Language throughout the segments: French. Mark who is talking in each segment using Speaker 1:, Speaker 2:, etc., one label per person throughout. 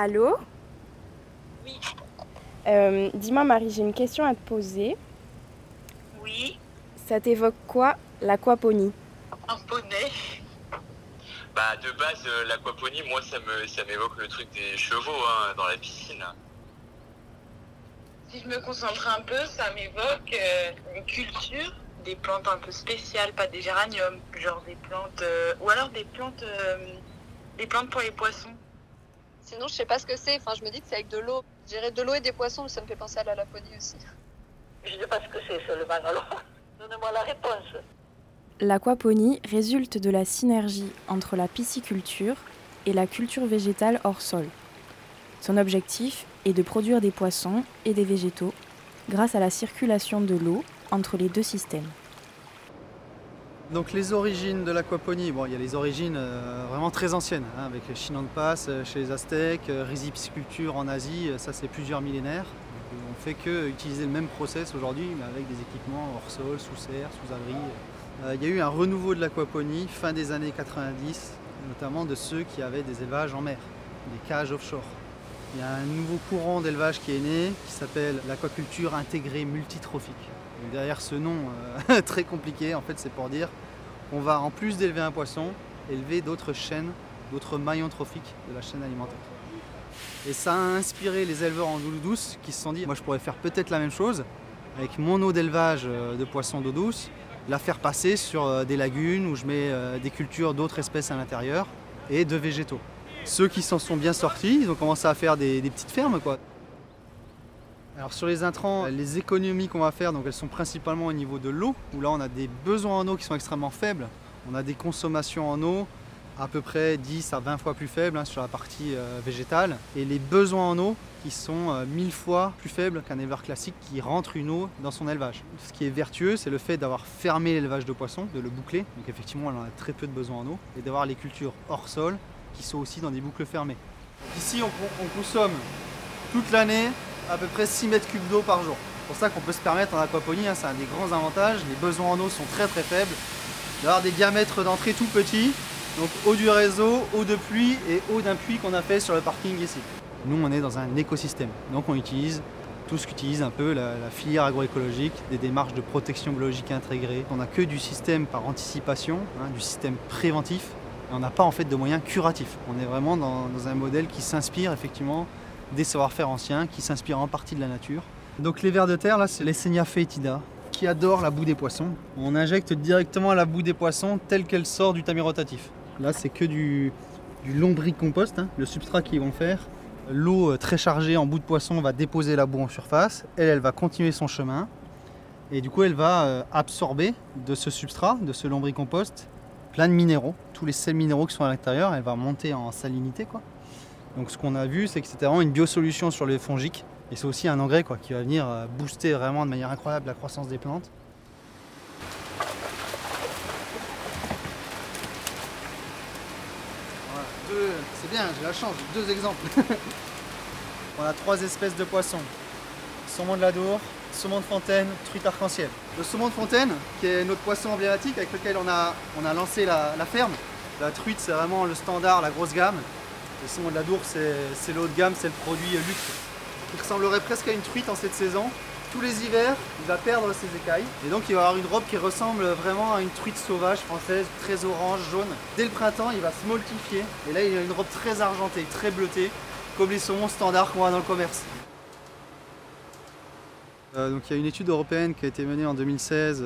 Speaker 1: Allô?
Speaker 2: Oui,
Speaker 1: Dis-moi Marie, j'ai une question à te poser.
Speaker 2: oui,
Speaker 1: Ça t'évoque quoi, l'aquaponie?
Speaker 2: un poney.
Speaker 3: Bah de base l'aquaponie moi ça m'évoque le truc des chevaux hein, dans la piscine.
Speaker 2: Si je me concentre un peu, ça m'évoque une culture, des plantes un peu spéciales, pas des géraniums, genre des plantes, ou alors des plantes pour les poissons.
Speaker 4: Sinon, je sais pas ce que c'est. Enfin, je me dis que c'est avec de l'eau. Je dirais de l'eau et des poissons, mais ça me fait penser à la Laponie aussi.
Speaker 5: Je ne sais pas ce que c'est seulement, alors donnez-moi la réponse.
Speaker 1: L'aquaponie résulte de la synergie entre la pisciculture et la culture végétale hors sol. Son objectif est de produire des poissons et des végétaux grâce à la circulation de l'eau entre les deux systèmes.
Speaker 6: Donc les origines de l'aquaponie, bon, il y a les origines vraiment très anciennes, hein, avec les Chinampas chez les Aztèques, rizipisculture en Asie, ça c'est plusieurs millénaires. Donc, on fait que utiliser le même process aujourd'hui, mais avec des équipements hors sol, sous serre, sous abri. Il y a eu un renouveau de l'aquaponie fin des années 90, notamment de ceux qui avaient des élevages en mer, des cages offshore. Il y a un nouveau courant d'élevage qui est né, qui s'appelle l'aquaculture intégrée multitrophique. Donc derrière ce nom très compliqué, en fait, c'est pour dire qu'on va, en plus d'élever un poisson, élever d'autres chaînes, d'autres maillons trophiques de la chaîne alimentaire. Et ça a inspiré les éleveurs en eau douce qui se sont dit, moi je pourrais faire peut-être la même chose avec mon eau d'élevage de poissons d'eau douce, la faire passer sur des lagunes où je mets des cultures d'autres espèces à l'intérieur et de végétaux. Ceux qui s'en sont bien sortis, ils ont commencé à faire des petites fermes, quoi. Alors sur les intrants, les économies qu'on va faire, donc elles sont principalement au niveau de l'eau, où là on a des besoins en eau qui sont extrêmement faibles. On a des consommations en eau à peu près 10 à 20 fois plus faibles hein, sur la partie végétale. Et les besoins en eau qui sont 1000 fois plus faibles qu'un éleveur classique qui rentre une eau dans son élevage. Ce qui est vertueux, c'est le fait d'avoir fermé l'élevage de poissons, de le boucler. Donc effectivement, on a très peu de besoins en eau. Et d'avoir les cultures hors sol qui sont aussi dans des boucles fermées. Ici, on consomme toute l'année à peu près 6 mètres cubes d'eau par jour. C'est pour ça qu'on peut se permettre en aquaponie, hein, c'est un des grands avantages. Les besoins en eau sont très faibles. D'avoir des diamètres d'entrée tout petits, donc eau du réseau, eau de pluie et eau d'un puits qu'on a fait sur le parking ici. Nous, on est dans un écosystème, donc on utilise tout ce qu'utilise un peu la filière agroécologique, des démarches de protection biologique intégrée. On n'a que du système par anticipation, hein, du système préventif. Et on n'a pas en fait de moyens curatifs. On est vraiment dans un modèle qui s'inspire effectivement des savoir-faire anciens, qui s'inspire en partie de la nature. Donc les vers de terre, là, c'est l'Eisenia foetida, qui adore la boue des poissons. On injecte directement la boue des poissons telle qu'elle sort du tamis rotatif. Là, c'est que du lombricompost, hein, le substrat qu'ils vont faire. L'eau très chargée en boue de poisson va déposer la boue en surface. Elle va continuer son chemin. Et du coup, elle va absorber de ce substrat, de ce lombricompost, plein de minéraux, tous les sels minéraux qui sont à l'intérieur. Elle va monter en salinité, quoi. Donc ce qu'on a vu, c'est que c'était vraiment une biosolution sur les fongiques. Et c'est aussi un engrais, quoi, qui va venir booster vraiment de manière incroyable la croissance des plantes. Voilà, c'est bien, j'ai la chance, j'ai 2 exemples. On a 3 espèces de poissons. Saumon de l'Adour, saumon de fontaine, truite arc-en-ciel. Le saumon de fontaine, qui est notre poisson emblématique avec lequel on a lancé la ferme. La truite, c'est vraiment le standard, la grosse gamme. Le saumon de l'Adour, c'est le haut de gamme, c'est le produit luxe. Il ressemblerait presque à une truite en cette saison. Tous les hivers, il va perdre ses écailles. Et donc il va avoir une robe qui ressemble vraiment à une truite sauvage française, très orange, jaune. Dès le printemps, il va se moltifier. Et là, il a une robe très argentée, très bleutée, comme les saumons standards qu'on voit dans le commerce. Donc il y a une étude européenne qui a été menée en 2016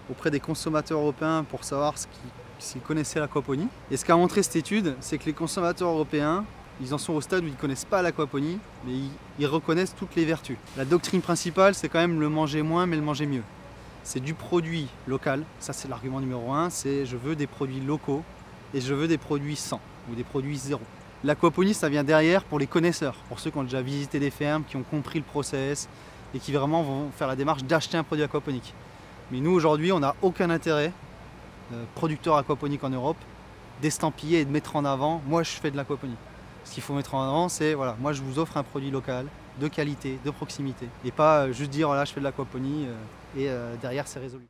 Speaker 6: auprès des consommateurs européens pour savoir s'ils connaissaient l'aquaponie. Et ce qu'a montré cette étude, c'est que les consommateurs européens, ils en sont au stade où ils ne connaissent pas l'aquaponie, mais ils reconnaissent toutes les vertus. La doctrine principale, c'est quand même le manger moins, mais le manger mieux. C'est du produit local, ça c'est l'argument numéro 1, c'est je veux des produits locaux et je veux des produits sans, ou des produits zéro. L'aquaponie, ça vient derrière pour les connaisseurs, pour ceux qui ont déjà visité des fermes, qui ont compris le process et qui vraiment vont faire la démarche d'acheter un produit aquaponique. Mais nous, aujourd'hui, on n'a aucun intérêt, producteur aquaponique en Europe, d'estampiller et de mettre en avant, moi je fais de l'aquaponie. Ce qu'il faut mettre en avant, c'est voilà, moi je vous offre un produit local, de qualité, de proximité. Et pas juste dire voilà, je fais de l'aquaponie et derrière c'est résolu.